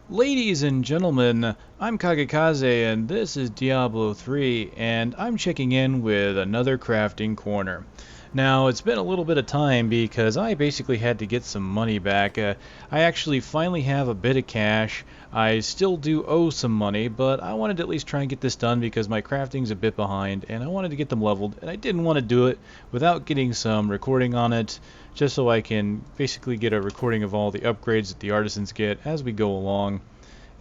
Ladies and gentlemen, I'm Kagekaze and this is Diablo 3 and I'm checking in with another crafting corner. Now, it's been a little bit of time because I basically had to get some money back. I actually finally have a bit of cash. I still do owe some money, but I wanted to at least try and get this done because my crafting's a bit behind and I wanted to get them leveled, and I didn't want to do it without getting some recording on it, just so I can basically get a recording of all the upgrades that the artisans get as we go along,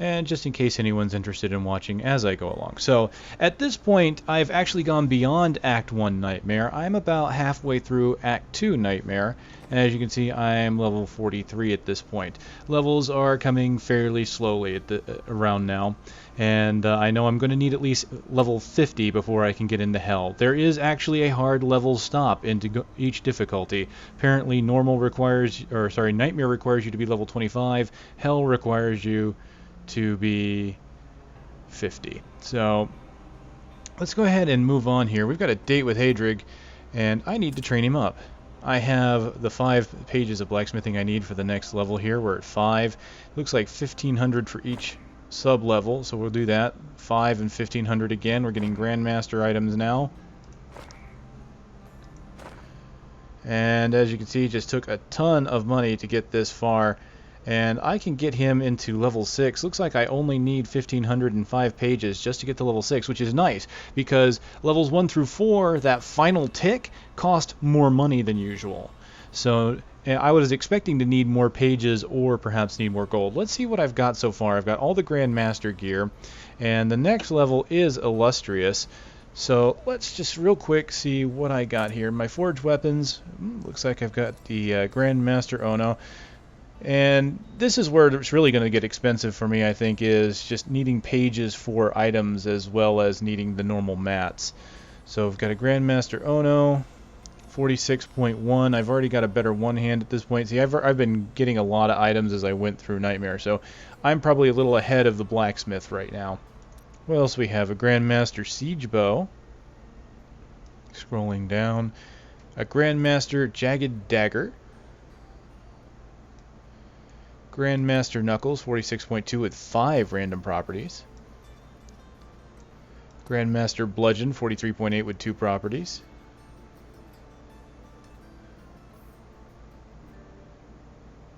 and just in case anyone's interested in watching as I go along. So at this point, I've actually gone beyond Act 1 Nightmare. I'm about halfway through Act 2 Nightmare, and as you can see, I'm level 43 at this point. Levels are coming fairly slowly around now, and I know I'm going to need at least level 50 before I can get into Hell. There is actually a hard level stop into each difficulty. Apparently, Nightmare requires you to be level 25. Hell requires you to be 50. So let's go ahead and move on here. We've got a date with Hadrig, and I need to train him up. I have the 5 pages of blacksmithing I need for the next level here. We're at 5. Looks like 1,500 for each sub-level, so we'll do that. 5 and 1,500 again. We're getting Grandmaster items now. And as you can see, it just took a ton of money to get this far. And I can get him into level 6. Looks like I only need 1,505 pages just to get to level 6, which is nice, because levels 1 through 4, that final tick, cost more money than usual. So I was expecting to need more pages or perhaps need more gold. Let's see what I've got so far. I've got all the Grandmaster gear, and the next level is Illustrious. So let's just real quick see what I got here. My forged weapons, looks like I've got the Grandmaster Ono. And this is where it's really going to get expensive for me, I think, is just needing pages for items as well as needing the normal mats. So I've got a Grandmaster Ono, 46.1. I've already got a better one hand at this point. See, I've been getting a lot of items as I went through Nightmare, so I'm probably a little ahead of the blacksmith right now. What else we have? A Grandmaster Siege Bow. Scrolling down. A Grandmaster Jagged Dagger. Grandmaster Knuckles, 46.2 with 5 random properties. Grandmaster Bludgeon, 43.8 with 2 properties.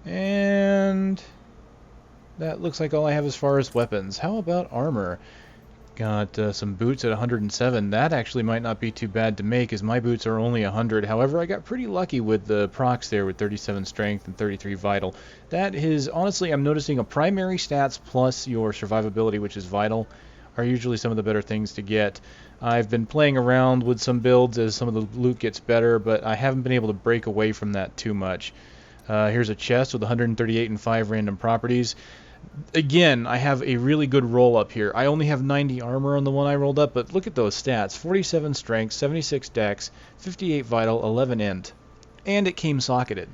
And that looks like all I have as far as weapons. How about armor? Got some boots at 107. That actually might not be too bad to make, as my boots are only 100. However, I got pretty lucky with the procs there with 37 strength and 33 vital. That is, honestly, I'm noticing a primary stats plus your survivability, which is vital, are usually some of the better things to get. I've been playing around with some builds as some of the loot gets better, but I haven't been able to break away from that too much. Here's a chest with 138 and 5 random properties. Again, I have a really good roll up here. I only have 90 armor on the one I rolled up, but look at those stats. 47 strength, 76 dex, 58 vital, 11 int. And it came socketed.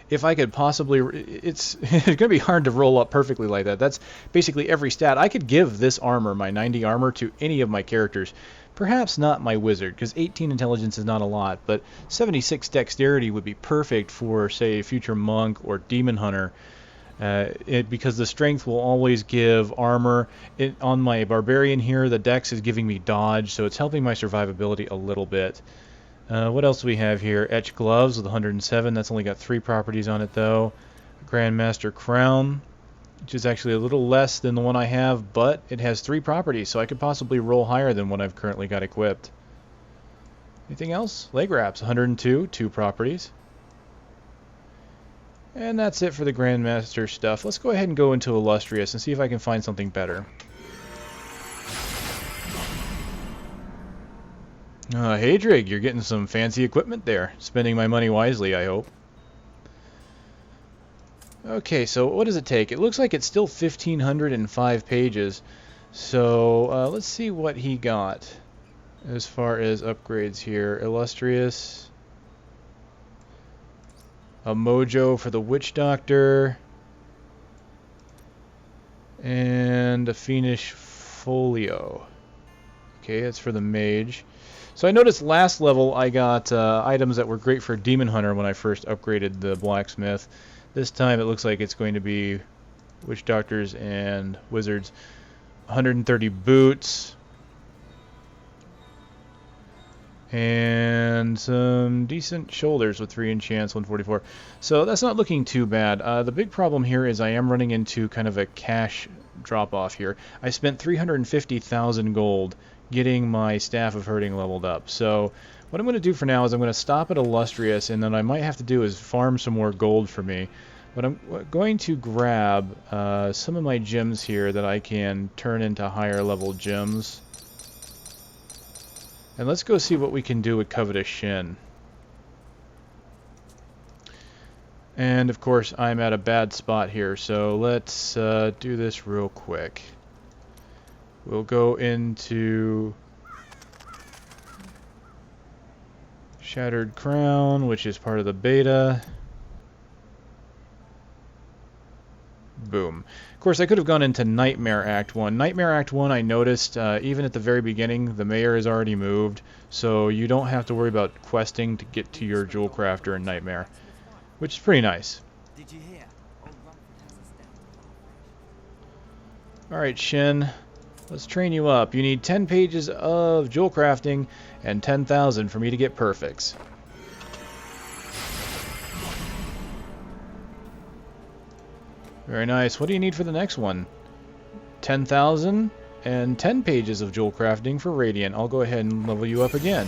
If I could possibly... It's going to be hard to roll up perfectly like that. That's basically every stat. I could give this armor, my 90 armor, to any of my characters. Perhaps not my wizard, because 18 intelligence is not a lot, but 76 dexterity would be perfect for, say, a future monk or demon hunter. Because the strength will always give armor. On my barbarian here, the dex is giving me dodge, so it's helping my survivability a little bit. What else do we have here? Etched gloves with 107. That's only got 3 properties on it, though. Grandmaster crown, which is actually a little less than the one I have, but it has 3 properties, so I could possibly roll higher than what I've currently got equipped. Anything else? Leg wraps, 102, 2 properties. And that's it for the Grandmaster stuff. Let's go ahead and go into Illustrious and see if I can find something better. Hadrig, you're getting some fancy equipment there. Spending my money wisely, I hope. Okay, so what does it take? It looks like it's still 1,505 pages. So let's see what he got as far as upgrades here. Illustrious... A mojo for the witch doctor, and a fiendish folio. Okay, that's for the mage. So I noticed last level I got items that were great for demon hunter when I first upgraded the blacksmith. This time it looks like it's going to be witch doctors and wizards. 130 boots. And some decent shoulders with 3 enchants, 144. So that's not looking too bad. The big problem here is I am running into kind of a cash drop-off here. I spent 350,000 gold getting my Staff of Hurting leveled up. So what I'm going to do for now is I'm going to stop at Illustrious, and then I might have to do is farm some more gold for me. But I'm going to grab some of my gems here that I can turn into higher level gems. And let's go see what we can do with Covetous Shin. And of course I'm at a bad spot here, so let's do this real quick. We'll go into Shattered Crown, which is part of the beta. Boom. Of course, I could have gone into Nightmare Act 1. Nightmare Act 1, I noticed, even at the very beginning, the mayor is already moved, so you don't have to worry about questing to get to your Jewel Crafter in Nightmare, which is pretty nice. Alright, Shin, let's train you up. You need 10 pages of Jewel Crafting and 10,000 for me to get perfects. Very nice. What do you need for the next one? 10,000 and 10 pages of Jewel Crafting for Radiant. I'll go ahead and level you up again.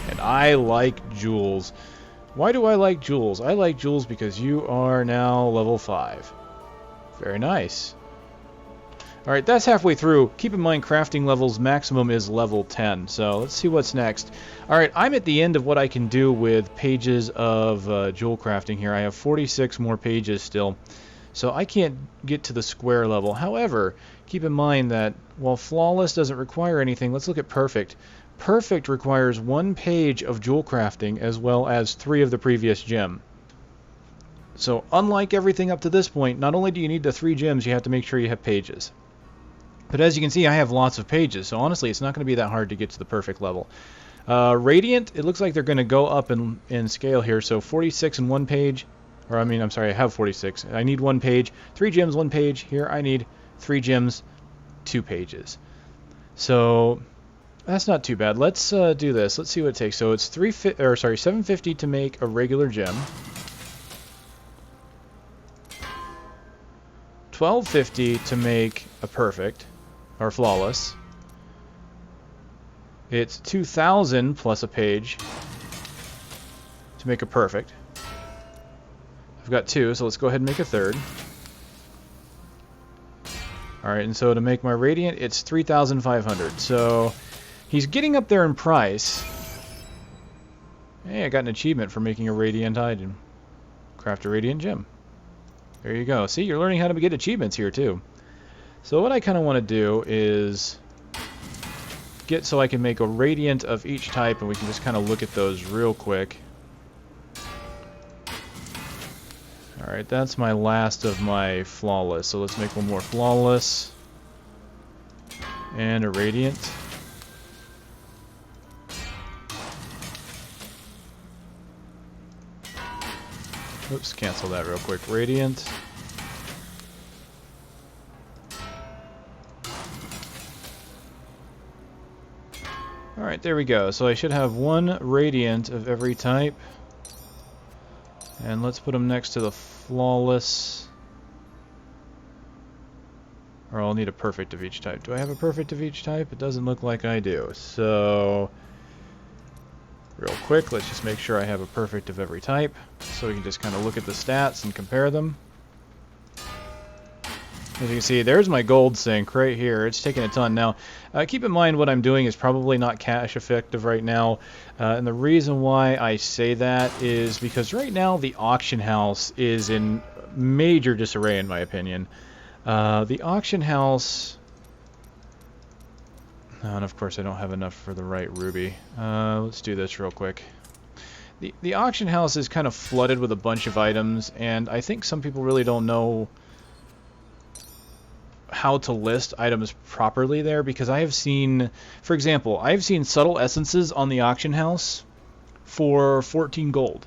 And I like jewels. Why do I like jewels? I like jewels because you are now level 5. Very nice. Alright, that's halfway through. Keep in mind, crafting levels maximum is level 10. So let's see what's next. Alright, I'm at the end of what I can do with pages of jewel crafting here. I have 46 more pages still. So I can't get to the square level. However, keep in mind that while flawless doesn't require anything, let's look at perfect. Perfect requires 1 page of jewel crafting as well as 3 of the previous gem. So unlike everything up to this point, not only do you need the 3 gems, you have to make sure you have pages. But as you can see, I have lots of pages, so honestly, it's not going to be that hard to get to the perfect level. Radiant, it looks like they're going to go up in scale here, so 46 in 1 page. Or, I mean, I'm sorry, I have 46. I need 1 page. 3 gems, 1 page. Here, I need 3 gems, 2 pages. So, that's not too bad. Let's do this. Let's see what it takes. So, it's 750 to make a regular gem. 1250 to make a perfect. Or flawless. It's 2,000 plus a page to make a perfect. I've got 2, so let's go ahead and make a 3rd. Alright, and so to make my Radiant, it's 3,500. So he's getting up there in price. Hey, I got an achievement for making a Radiant item. Craft a Radiant gem. There you go. See, you're learning how to get achievements here too. So what I kind of want to do is get so I can make a Radiant of each type, and we can just kind of look at those real quick. Alright, that's my last of my flawless. So let's make one more flawless. And a Radiant. Oops, cancel that real quick. Radiant. Alright, there we go. So I should have 1 Radiant of every type. And let's put them next to the flawless. Or I'll need a perfect of each type. Do I have a perfect of each type? It doesn't look like I do. So, real quick, let's just make sure I have a perfect of every type. So we can just kind of look at the stats and compare them. As you can see, there's my gold sink right here. It's taking a ton. Now, keep in mind what I'm doing is probably not cash effective right now. And the reason why I say that is because right now the auction house is in major disarray, in my opinion. The auction house... and of course I don't have enough for the right ruby. Let's do this real quick. The auction house is kind of flooded with a bunch of items, and I think some people really don't know how to list items properly there, because I have seen, for example, I have seen subtle essences on the auction house for 14 gold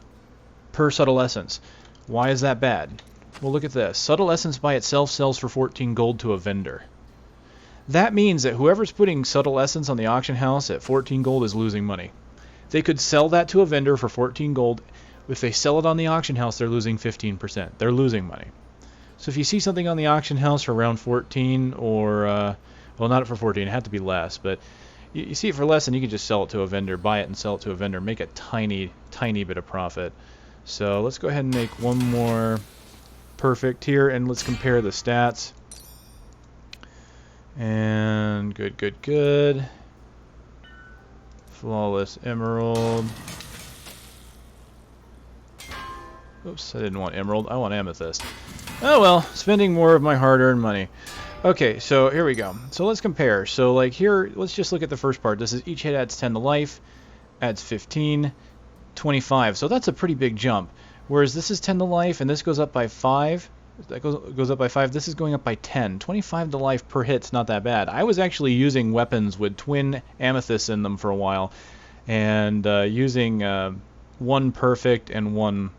per subtle essence. Why is that bad? Well, look at this. Subtle Essence by itself sells for 14 gold to a vendor. That means that whoever's putting Subtle Essence on the auction house at 14 gold is losing money. They could sell that to a vendor for 14 gold. If they sell it on the auction house, they're losing 15%. They're losing money. So if you see something on the auction house for around 14 or, well, not for 14, it had to be less, but you see it for less and you can just sell it to a vendor, buy it and sell it to a vendor, make a tiny, tiny bit of profit. So let's go ahead and make one more perfect here and let's compare the stats. And good, good, good. Flawless emerald. Oops, I didn't want emerald. I want amethyst. Oh well, spending more of my hard-earned money. Okay, so here we go. So let's compare. So like here, let's just look at the first part. This is each hit adds 10 to life, adds 15, 25. So that's a pretty big jump. Whereas this is 10 to life, and this goes up by 5. That goes up by 5. This is going up by 10. 25 to life per hit's not that bad. I was actually using weapons with twin amethysts in them for a while, and using one perfect and one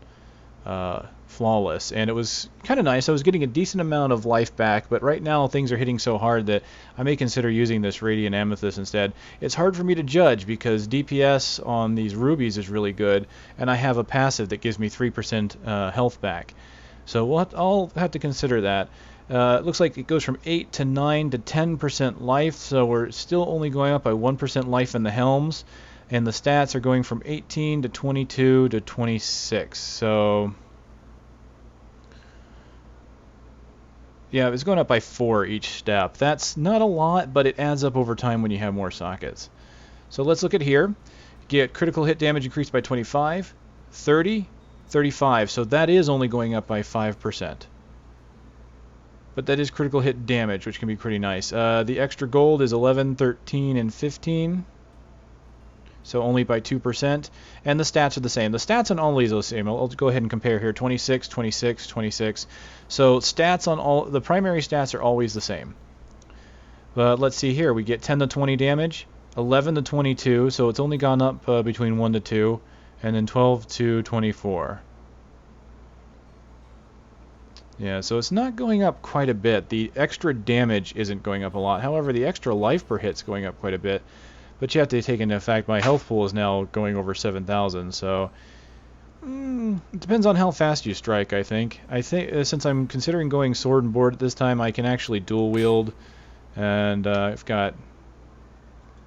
flawless, and it was kind of nice. I was getting a decent amount of life back, but right now things are hitting so hard that I may consider using this radiant amethyst instead. It's hard for me to judge because DPS on these rubies is really good, and I have a passive that gives me 3% health back. So I'll have to consider that. It looks like it goes from 8 to 9 to 10% life, so we're still only going up by 1% life in the helms, and the stats are going from 18 to 22 to 26. So yeah, it's going up by 4 each step. That's not a lot, but it adds up over time when you have more sockets. So let's look at here. Get critical hit damage increased by 25, 30, 35. So that is only going up by 5%. But that is critical hit damage, which can be pretty nice. The extra gold is 11, 13, and 15. So only by 2%. And the stats are the same. The stats on all these are the same. I'll go ahead and compare here. 26, 26, 26. So stats on all the primary stats are always the same. But let's see here. We get 10 to 20 damage, 11 to 22. So it's only gone up between 1 to 2. And then 12 to 24. Yeah, so it's not going up quite a bit. The extra damage isn't going up a lot. However, the extra life per hit's going up quite a bit. But you have to take into effect my health pool is now going over 7,000, so it depends on how fast you strike, I think. Since I'm considering going sword and board at this time, I can actually dual wield, and I've got,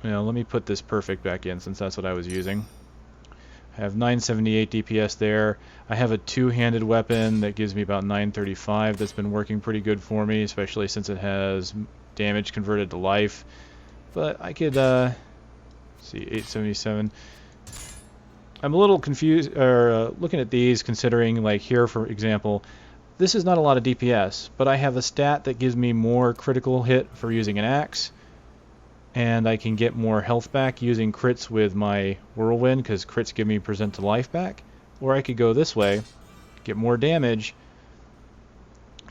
let me put this perfect back in since that's what I was using. I have 978 DPS there. I have a two-handed weapon that gives me about 935. That's been working pretty good for me, especially since it has damage converted to life. But I could see, 877. I'm a little confused, looking at these, considering, like here, for example, this is not a lot of DPS, but I have a stat that gives me more critical hit for using an axe, and I can get more health back using crits with my whirlwind, because crits give me percent to life back. Or I could go this way, get more damage,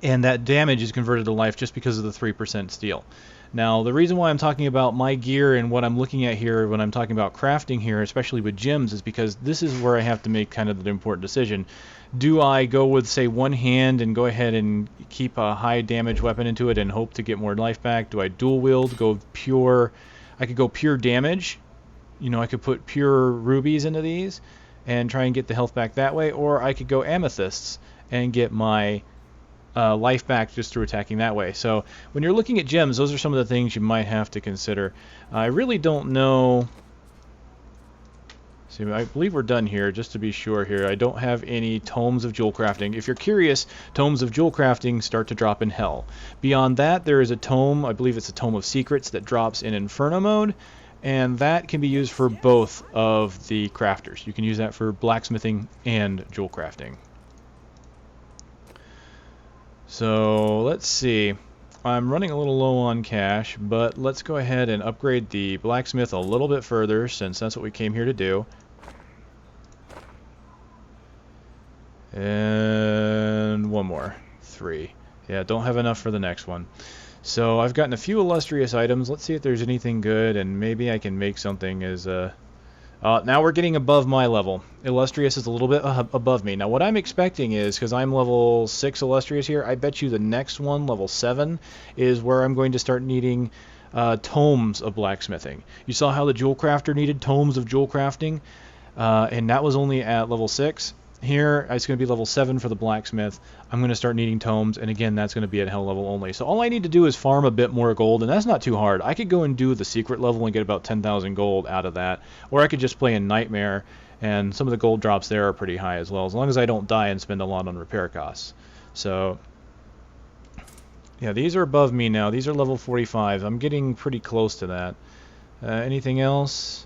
and that damage is converted to life just because of the 3% steel. Now, the reason why I'm talking about my gear and what I'm looking at here when I'm talking about crafting here, especially with gems, is because this is where I have to make kind of the important decision. Do I go with, say, one hand and go ahead and keep a high damage weapon into it and hope to get more life back? Do I dual wield, go pure? I could go pure damage. I could put pure rubies into these and try and get the health back that way. Or I could go amethysts and get my life back just through attacking that way. So when you're looking at gems, those are some of the things you might have to consider. I really don't know. See, I believe we're done here, just to be sure here. I don't have any tomes of jewel crafting. If you're curious, tomes of jewel crafting start to drop in hell. Beyond that, there is a tome, I believe it's a tome of secrets, that drops in inferno mode, and that can be used for both of the crafters. You can use that for blacksmithing and jewel crafting. So let's see, I'm running a little low on cash, but let's go ahead and upgrade the blacksmith a little bit further, since that's what we came here to do. And one more, 3. Yeah, don't have enough for the next one. So I've gotten a few illustrious items. Let's see if there's anything good, and maybe I can make something as a Now we're getting above my level. Illustrious is a little bit above me. Now what I'm expecting is, because I'm level 6 Illustrious here, I bet you the next one, level 7, is where I'm going to start needing tomes of blacksmithing. You saw how the jewel crafter needed tomes of jewel crafting, and that was only at level 6. Here, it's going to be level 7 for the blacksmith. I'm going to start needing tomes, and again, that's going to be at hell level only. So all I need to do is farm a bit more gold, and that's not too hard. I could go and do the secret level and get about 10,000 gold out of that, or I could just play in Nightmare, and some of the gold drops there are pretty high as well, as long as I don't die and spend a lot on repair costs. So, yeah, these are above me now. These are level 45. I'm getting pretty close to that. Anything else?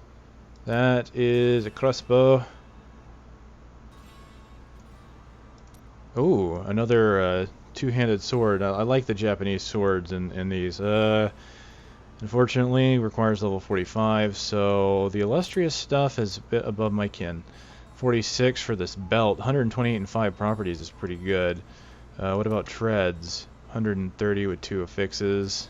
That is a crossbow. Oh, another two-handed sword. I like the Japanese swords in these. Unfortunately, requires level 45, so the illustrious stuff is a bit above my kin. 46 for this belt. 128 and 5 properties is pretty good. What about treads? 130 with 2 affixes.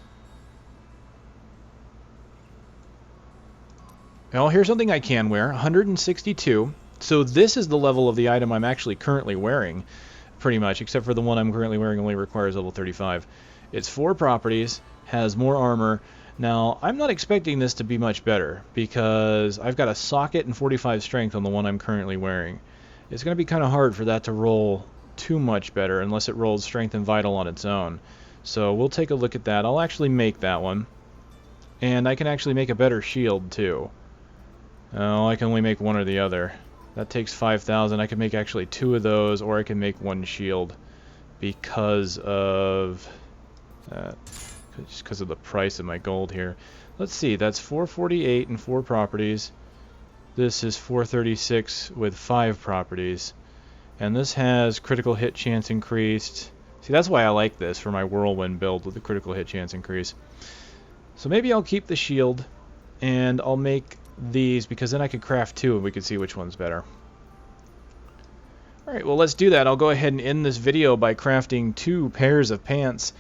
Now, here's something I can wear. 162. So this is the level of the item I'm actually currently wearing. Pretty much, except for the one I'm currently wearing only requires level 35. It's 4 properties, has more armor. Now, I'm not expecting this to be much better, because I've got a socket and 45 strength on the one I'm currently wearing. It's going to be kind of hard for that to roll too much better, unless it rolls strength and vital on its own. So we'll take a look at that. I'll actually make that one. And I can actually make a better shield, too. I can only make one or the other. That takes 5,000. I can make actually 2 of those, or I can make 1 shield because of just because of the price of my gold here. Let's see, that's 448 and 4 properties. This is 436 with 5 properties. And this has critical hit chance increased. See, that's why I like this for my whirlwind build with the critical hit chance increase. So maybe I'll keep the shield, and I'll make these, because then I could craft 2 and we can see which one's better. Alright, well, let's do that. I'll go ahead and end this video by crafting 2 pairs of pants.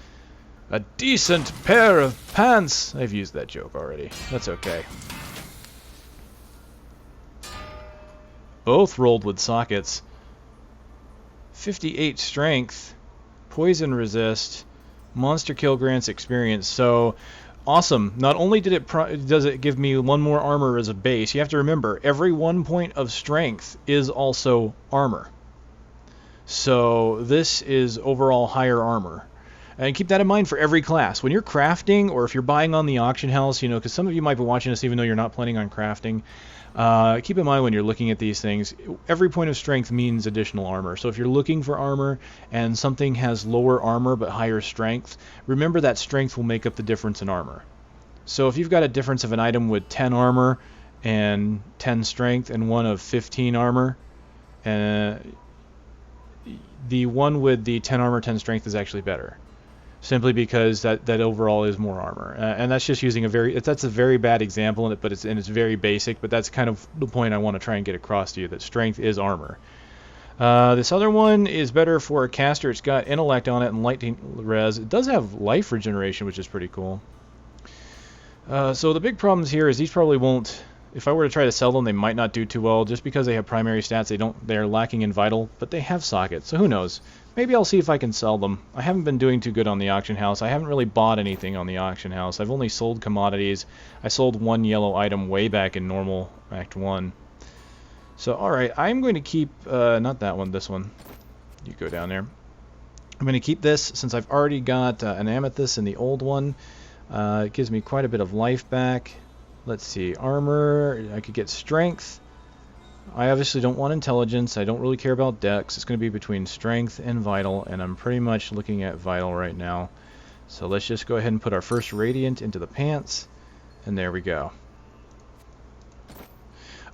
A decent pair of pants! I've used that joke already. That's okay. Both rolled with sockets. 58 strength. Poison resist. Monster kill grants experience. So awesome. Not only does it give me 1 more armor as a base, you have to remember, every 1 point of strength is also armor. So this is overall higher armor. And keep that in mind for every class. When you're crafting, or if you're buying on the auction house, you know, because some of you might be watching this even though you're not planning on crafting, keep in mind when you're looking at these things, every point of strength means additional armor. So if you're looking for armor and something has lower armor but higher strength, remember that strength will make up the difference in armor. So if you've got a difference of an item with 10 armor and 10 strength and one of 15 armor, the one with the 10 armor, 10 strength is actually better. Simply because that overall is more armor, and that's just using that's a very bad example, but it's very basic. But that's kind of the point I want to try and get across to you, that strength is armor. This other one is better for a caster. It's got intellect on it and lightning res. It does have life regeneration, which is pretty cool. So the big problems here is these probably won't. If I were to try to sell them, they might not do too well, just because they have primary stats. They're lacking in vital, but they have sockets. So who knows? Maybe I'll see if I can sell them. I haven't been doing too good on the auction house. I haven't really bought anything on the auction house. I've only sold commodities. I sold 1 yellow item way back in normal Act 1. So, alright, I'm going to keep, not that one, this one. You go down there. I'm going to keep this, since I've already got an amethyst in the old one. It gives me quite a bit of life back. Let's see, armor, I could get strength. I obviously don't want intelligence. I don't really care about dex. It's going to be between strength and vital, and I'm pretty much looking at vital right now. So let's just go ahead and put our first radiant into the pants, and there we go.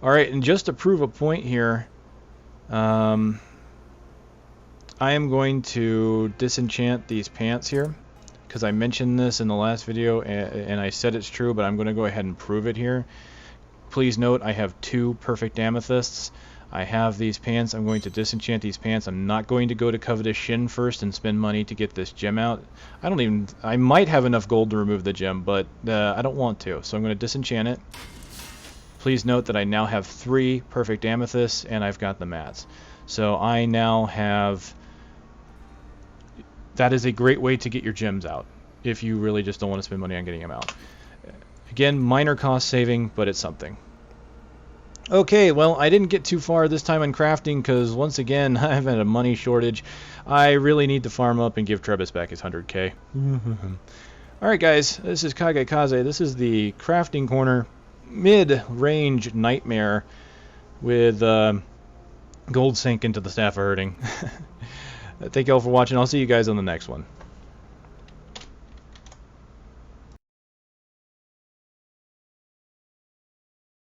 Alright, and just to prove a point here, I am going to disenchant these pants here, because I mentioned this in the last video, and I said it's true, but I'm going to go ahead and prove it here. Please note, I have 2 perfect amethysts. I have these pants. I'm going to disenchant these pants. I'm not going to go to Covetous Shin first and spend money to get this gem out. I might have enough gold to remove the gem, but I don't want to. So I'm going to disenchant it. Please note that I now have 3 perfect amethysts, and I've got the mats. So I now have... That is a great way to get your gems out, if you really just don't want to spend money on getting them out. Again, minor cost saving, but it's something. Okay, well, I didn't get too far this time in crafting, because once again, I've had a money shortage. I really need to farm up and give Trebus back his 100k. Alright guys, this is Kagekaze. This is the crafting corner mid-range nightmare with gold sink into the staff of herding. Thank you all for watching. I'll see you guys on the next one.